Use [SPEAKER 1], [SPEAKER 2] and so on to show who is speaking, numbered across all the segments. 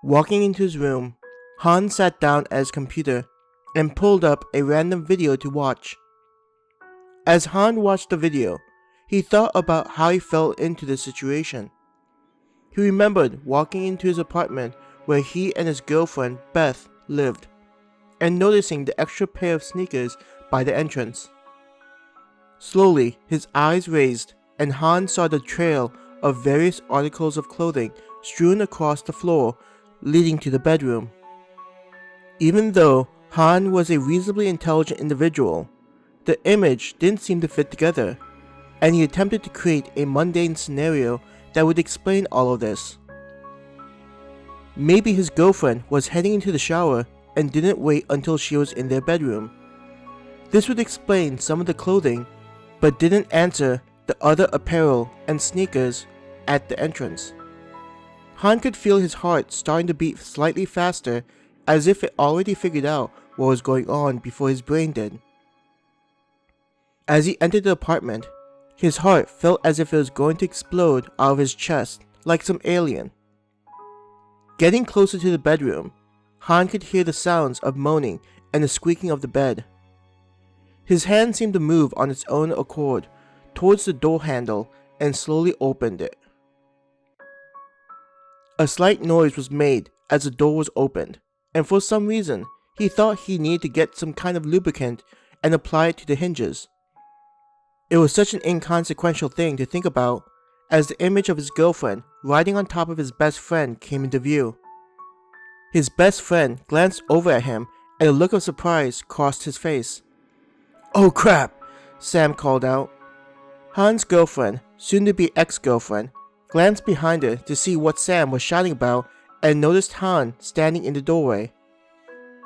[SPEAKER 1] Walking into his room, Han sat down at his computer and pulled up a random video to watch. As Han watched the video, he thought about how he fell into this situation. He remembered walking into his apartment where he and his girlfriend Beth lived, and noticing the extra pair of sneakers by the entrance. Slowly, his eyes raised, and Han saw the trail of various articles of clothing strewn across the floor leading to the bedroom. Even though Han was a reasonably intelligent individual, the image didn't seem to fit together, and he attempted to create a mundane scenario that would explain all of this. Maybe his girlfriend was heading into the shower and didn't wait until she was in their bedroom. This would explain some of the clothing, but didn't answer the other apparel and sneakers at the entrance. Han could feel his heart starting to beat slightly faster, as if it already figured out what was going on before his brain did. As he entered the apartment, his heart felt as if it was going to explode out of his chest like some alien. Getting closer to the bedroom, Han could hear the sounds of moaning and the squeaking of the bed. His hand seemed to move on its own accord towards the door handle and slowly opened it. A slight noise was made as the door was opened, and for some reason, he thought he needed to get some kind of lubricant and apply it to the hinges. It was such an inconsequential thing to think about, as the image of his girlfriend riding on top of his best friend came into view. His best friend glanced over at him, and a look of surprise crossed his face. "Oh crap!" Sam called out. Han's girlfriend, soon-to-be ex-girlfriend, glanced behind her to see what Sam was shouting about and noticed Han standing in the doorway.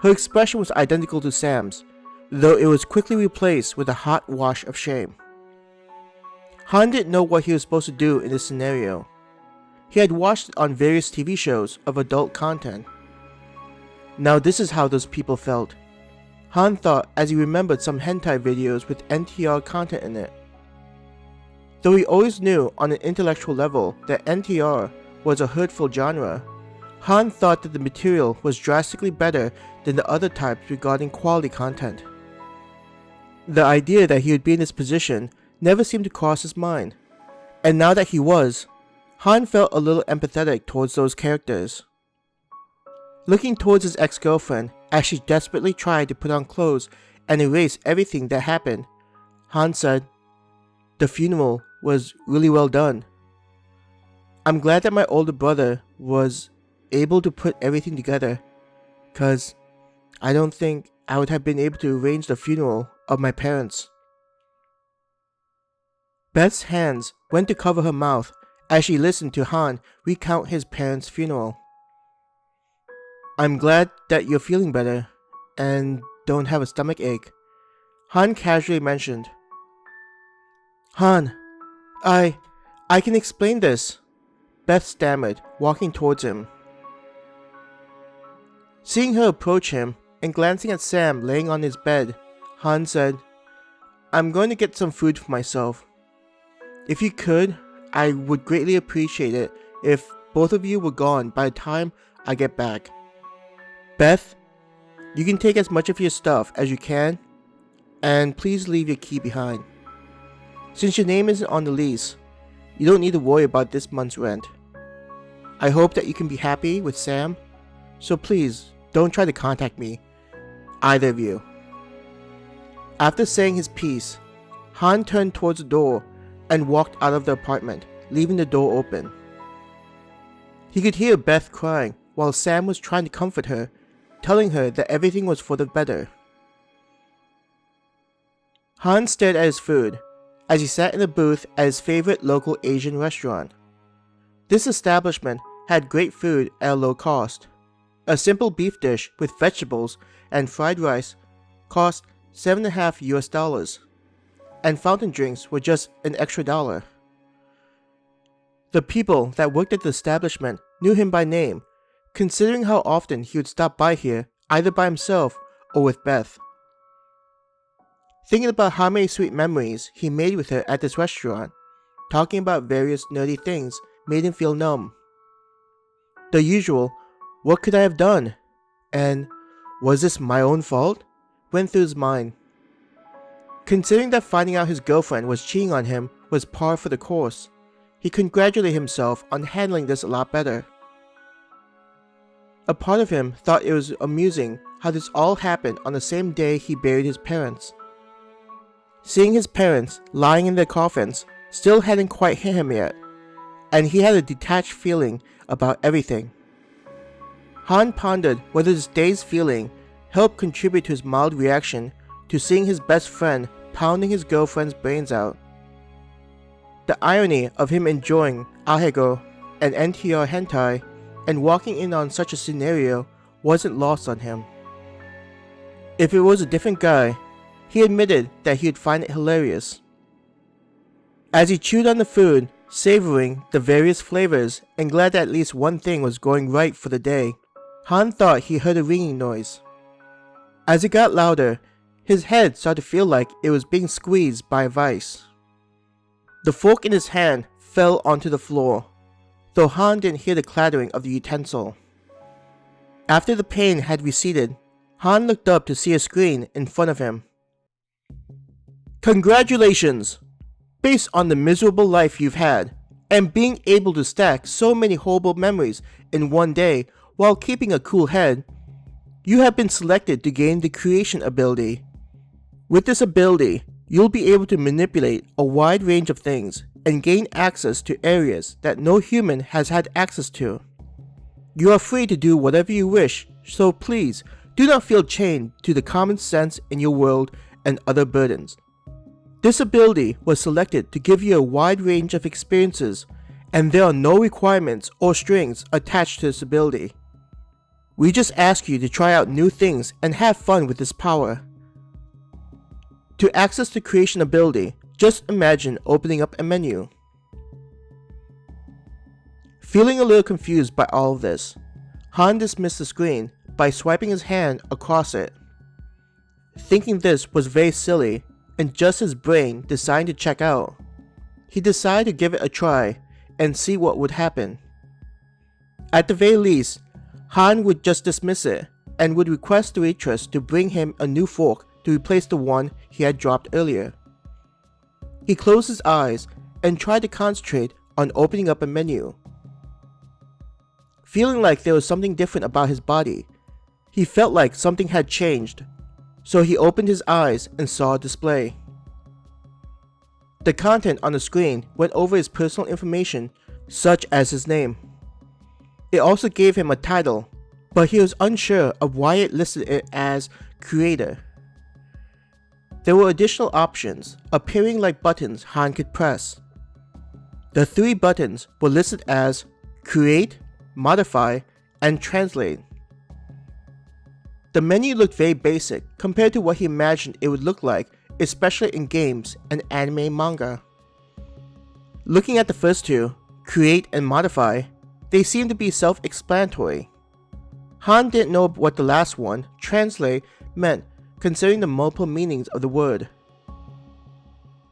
[SPEAKER 1] Her expression was identical to Sam's, though it was quickly replaced with a hot wash of shame. Han didn't know what he was supposed to do in this scenario. He had watched it on various TV shows of adult content. Now this is how those people felt, Han thought as he remembered some hentai videos with NTR content in it. Though he always knew on an intellectual level that NTR was a hurtful genre, Han thought that the material was drastically better than the other types regarding quality content. The idea that he would be in this position never seemed to cross his mind, and now that he was, Han felt a little empathetic towards those characters. Looking towards his ex-girlfriend as she desperately tried to put on clothes and erase everything that happened, Han said, "The funeral was really well done. I'm glad that my older brother was able to put everything together, cause I don't think I would have been able to arrange the funeral of my parents." Beth's hands went to cover her mouth as she listened to Han recount his parents' funeral. "I'm glad that you're feeling better and don't have a stomach ache," Han casually mentioned. "Han, I can explain this," Beth stammered, walking towards him. Seeing her approach him and glancing at Sam laying on his bed, Han said, "I'm going to get some food for myself. If you could, I would greatly appreciate it if both of you were gone by the time I get back. Beth, you can take as much of your stuff as you can, and please leave your key behind. Since your name isn't on the lease, you don't need to worry about this month's rent. I hope that you can be happy with Sam, so please don't try to contact me, either of you." After saying his piece, Han turned towards the door and walked out of the apartment, leaving the door open. He could hear Beth crying while Sam was trying to comfort her, telling her that everything was for the better. Han stared at his food as he sat in a booth at his favorite local Asian restaurant. This establishment had great food at a low cost. A simple beef dish with vegetables and fried rice cost $7.50 US, and fountain drinks were just an extra $1. The people that worked at the establishment knew him by name, considering how often he would stop by here either by himself or with Beth. Thinking about how many sweet memories he made with her at this restaurant, talking about various nerdy things made him feel numb. The usual, What could I have done? And was this my own fault? Went through his mind. Considering that finding out his girlfriend was cheating on him was par for the course, he congratulated himself on handling this a lot better. A part of him thought it was amusing how this all happened on the same day he buried his parents. Seeing his parents lying in their coffins still hadn't quite hit him yet, and he had a detached feeling about everything. Han pondered whether this day's feeling helped contribute to his mild reaction to seeing his best friend pounding his girlfriend's brains out. The irony of him enjoying Ahegao and NTR hentai and walking in on such a scenario wasn't lost on him. If it was a different guy, he admitted that he would find it hilarious. As he chewed on the food, savoring the various flavors and glad that at least one thing was going right for the day, Han thought he heard a ringing noise. As it got louder, his head started to feel like it was being squeezed by a vice. The fork in his hand fell onto the floor, though Han didn't hear the clattering of the utensil. After the pain had receded, Han looked up to see a screen in front of him. Congratulations! Based on the miserable life you've had, and being able to stack so many horrible memories in one day while keeping a cool head, you have been selected to gain the creation ability. With this ability, you'll be able to manipulate a wide range of things and gain access to areas that no human has had access to. You are free to do whatever you wish, so please do not feel chained to the common sense in your world and other burdens. This ability was selected to give you a wide range of experiences, and there are no requirements or strings attached to this ability. We just ask you to try out new things and have fun with this power. To access the creation ability, just imagine opening up a menu. Feeling a little confused by all of this, Han dismissed the screen by swiping his hand across it. Thinking this was very silly and just his brain decided to check out, he decided to give it a try and see what would happen. At the very least, Han would just dismiss it and would request the waitress to bring him a new fork to replace the one he had dropped earlier. He closed his eyes and tried to concentrate on opening up a menu. Feeling like there was something different about his body, he felt like something had changed, so he opened his eyes and saw a display. The content on the screen went over his personal information, such as his name. It also gave him a title, but he was unsure of why it listed it as Creator. There were additional options, appearing like buttons Han could press. The 3 buttons were listed as Create, Modify, and Translate. The menu looked very basic compared to what he imagined it would look like, especially in games and anime manga. Looking at the first 2, Create and Modify, they seemed to be self-explanatory. Han didn't know what the last one, Translate, meant considering the multiple meanings of the word.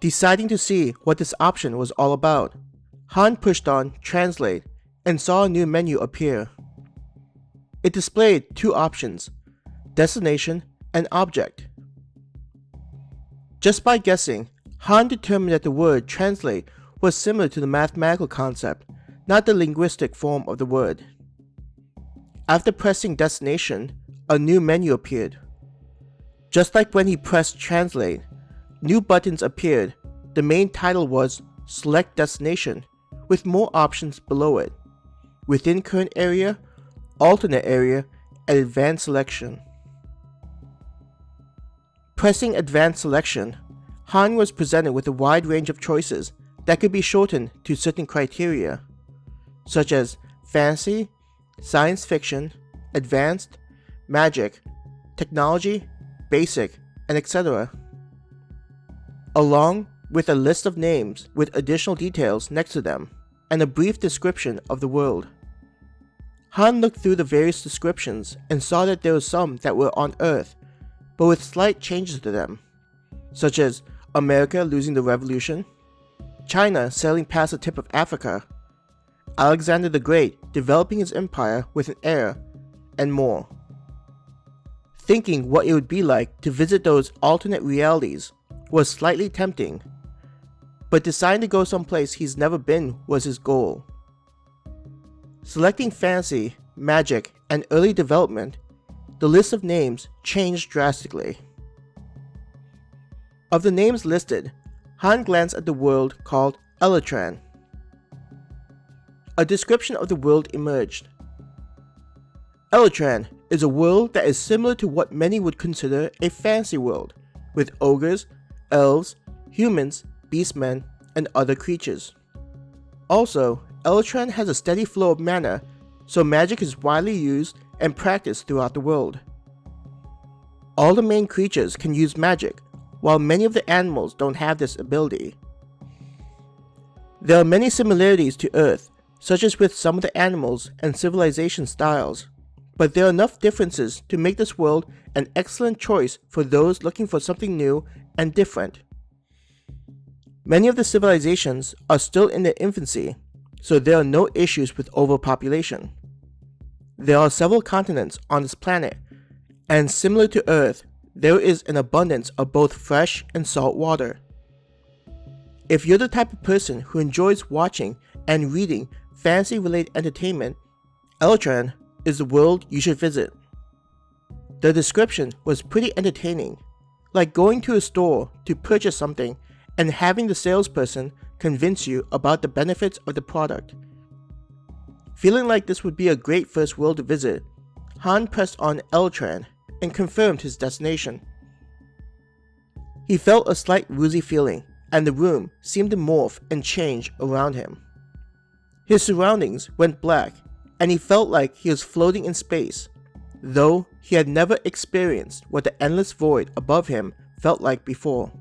[SPEAKER 1] Deciding to see what this option was all about, Han pushed on Translate and saw a new menu appear. It displayed 2 options, Destination and Object. Just by guessing, Han determined that the word translate was similar to the mathematical concept, not the linguistic form of the word. After pressing Destination, a new menu appeared. Just like when he pressed Translate, new buttons appeared. The main title was Select Destination, with more options below it, Within Current Area, Alternate Area, and Advanced Selection. Pressing Advanced Selection, Han was presented with a wide range of choices that could be shortened to certain criteria, such as fantasy, science fiction, advanced, magic, technology, basic, and etc., along with a list of names with additional details next to them and a brief description of the world. Han looked through the various descriptions and saw that there were some that were on Earth, but with slight changes to them, such as America losing the revolution, China sailing past the tip of Africa, Alexander the Great developing his empire with an heir, and more. Thinking what it would be like to visit those alternate realities was slightly tempting, but deciding to go someplace he's never been was his goal. Selecting fantasy, magic, and early development, the list of names changed drastically. Of the names listed, Han glanced at the world called Elatran. A description of the world emerged. Elatran is a world that is similar to what many would consider a fantasy world, with ogres, elves, humans, beastmen, and other creatures. Also, Elatran has a steady flow of mana, so magic is widely used and practiced throughout the world. All the main creatures can use magic, while many of the animals don't have this ability. There are many similarities to Earth, such as with some of the animals and civilization styles, but there are enough differences to make this world an excellent choice for those looking for something new and different. Many of the civilizations are still in their infancy, so there are no issues with overpopulation. There are several continents on this planet, and similar to Earth, there is an abundance of both fresh and salt water. If you're the type of person who enjoys watching and reading fantasy-related entertainment, Elatran is the world you should visit. The description was pretty entertaining, like going to a store to purchase something and having the salesperson convince you about the benefits of the product. Feeling like this would be a great first world to visit, Han pressed on Elatran and confirmed his destination. He felt a slight woozy feeling, and the room seemed to morph and change around him. His surroundings went black, and he felt like he was floating in space, though he had never experienced what the endless void above him felt like before.